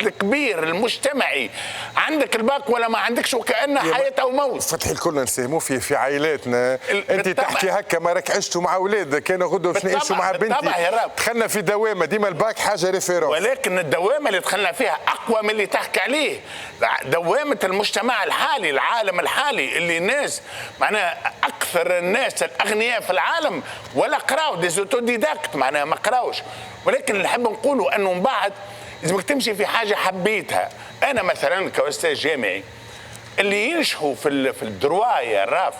الكبير المجتمعي، عندك الباك ولا ما عندكش، وكأنها حياة أو موت. فتحي الكل نساهموا في عائلاتنا. انت تحكي هكا ما راك عشتوا مع اولادك، انا غدوه باش نعيشوا مع بنتي، دخلنا في دوامه ديما الباك حاجه ريفيرونس، ولكن الدوامه اللي دخلنا فيها اقوى من اللي تحكي عليه. دوامه المجتمع الحالي، العالم الحالي، اللي الناس معناها اكثر الناس الاغنياء في العالم ولا قراو ديزوتوديداكت، معناها ما قراوش. ولكن اللي نحب نقوله انه من بعد لازمك تمشي في حاجه حبيتها. انا مثلا كاستاذ جامعي اللي ينجحوا في الدروايه الراف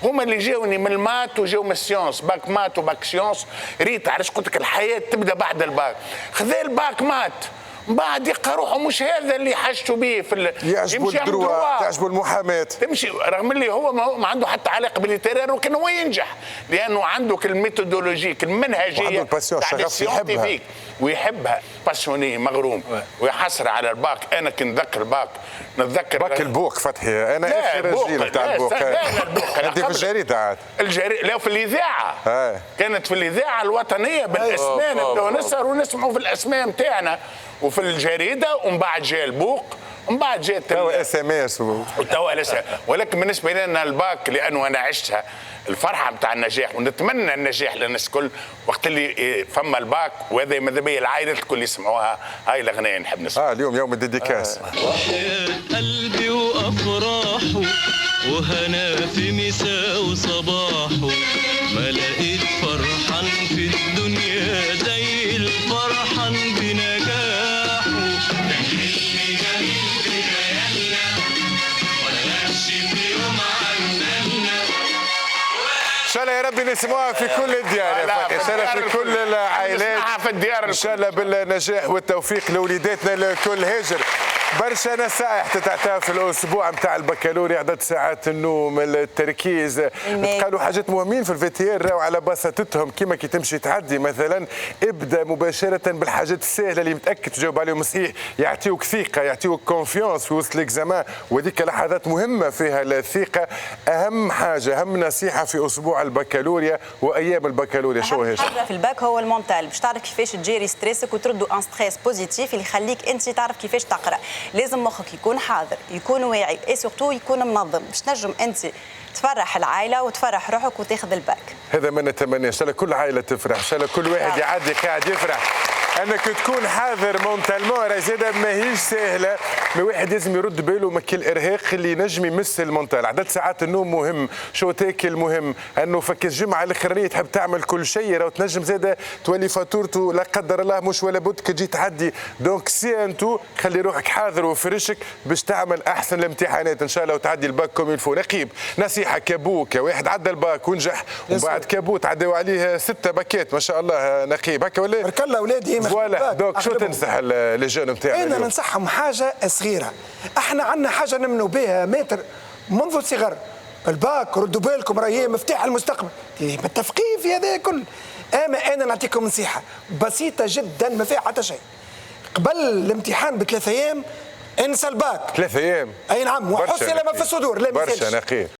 هما اللي جاوني من المات وجاو من السيونس، باك مات وباك سيونس. ريت علاش قلت لك الحياه تبدا بعد الباك. خذا الباك مات من بعد يلقى روحه مش هذا اللي حاجته به في يعجبوا الدروا، تعجبوا المحاماه، تمشي رغم اللي هو ما عنده حتى علاقه بالتيرور، ولكن هو ينجح لانه عنده الميثودولوجيك المنهجيه وعنده الباسيون، شغف يحبها ويحبها، باسيوني مغروم ويحسر على الباك. انا كي نتذكر الباك نتذكر باك البوك فتحي، انا اخر الجيل تاع البوك. انت في الجريده عاد؟ لا في الاذاعه. كانت في الاذاعه الوطنيه بالاسماء نبداو نسهر ونسمعوا في الاسماء نتاعنا وفي الجريده، ومن بعد جاء البوق، ومن بعد جاء توا اس ام اس ولكن بالنسبه لنا الباك لانه انا عشتها الفرحه نتاع النجاح، ونتمنى النجاح للناس الكل وقت اللي فما الباك. وهذا ماذا بيا العائله الكل يسمعوها هاي الاغنيه نحب نسمعها. اليوم يوم الديديكاس. وحياة قلبي وافراحه وهنا في مساء وصباحه، ما لقيت فرحان في الدنيا زي الفرحان بنجاحه. كان حلمي جميل بخيالنا ولا ماشي في يوم عندنا. ان شاء الله يا ربي نسمعها في كل الديار يا فتحي، ان شاء الله في كل العائلات، ان شاء الله بالنجاح والتوفيق لوليداتنا الكل. هاجر برشا نصائح تتعطى في الاسبوع نتاع البكالوريا، عدد ساعات النوم، التركيز، قالوا حاجات مهمين في الفيتير راهو على بساطتهم، كيما كي تمشي تعدي مثلا ابدا مباشره بالحاجات السهله اللي متاكد تجاوب عليهم صحيح، يعطيوك ثقه، يعطيوك كونفيونس في وسط ليكزامان، وهذيك لحظات مهمه فيها الثقه. اهم حاجه، اهم نصيحه في اسبوع البكالوريا وايام البكالوريا شو هي؟ حاجه في الباك هو المونتال، باش تعرف كيفاش تجيري ستريسك وتردوا ان ستريس بوزيتيف اللي يخليك انت تعرف كيفاش تقرا. لازم مخك يكون حاضر، يكون واعي، اي سورتو يكون منظم باش تنجم انت تفرح العائله وتفرح روحك وتاخذ الباك. هذا ما نتمنى، ان شاء الله كل عائله تفرح، ان شاء الله كل واحد يعدي قاعد يفرح. انك تكون حاذر مونتالمون راهي زاده ماهيش سهله، ما واحد لازم يرد باله من الارهاق اللي نجم يمس المونتال. عدد ساعات النوم مهم، شو تاكل مهم، انه فك الجمعه الاخرانيه تحب تعمل كل شيء راهو تنجم زاده تولي فاتورته لا قدر الله مش ولا بد كي تجي تعدي. دونك سي انتو خلي روحك حاضر وفرشك باش تعمل احسن الامتحانات ان شاء الله وتعدي الباك كوم يلفو. نقيب نصيحه كابوك، واحد عدى الباك ونجح ومن بعد كابوت عداو عليه 6 باكات ما شاء الله نقيب هكا ولا؟ بارك الله اولادي فوالا. دونك شو تنصح للجون نتاعنا؟ انا ننصحهم حاجه صغيره، احنا عندنا حاجه نمنوا بها متر منذ الصغر، الباك ردوا بالكم راهي مفتاح المستقبل، متفقين في هذا كل. اما انا نعطيكم نصيحه بسيطه جدا ما فيها حتى شيء، قبل الامتحان ب3 ايام انسى الباك. 3 ايام؟ اي نعم، وحس لما في الصدور لا برشا نقيب.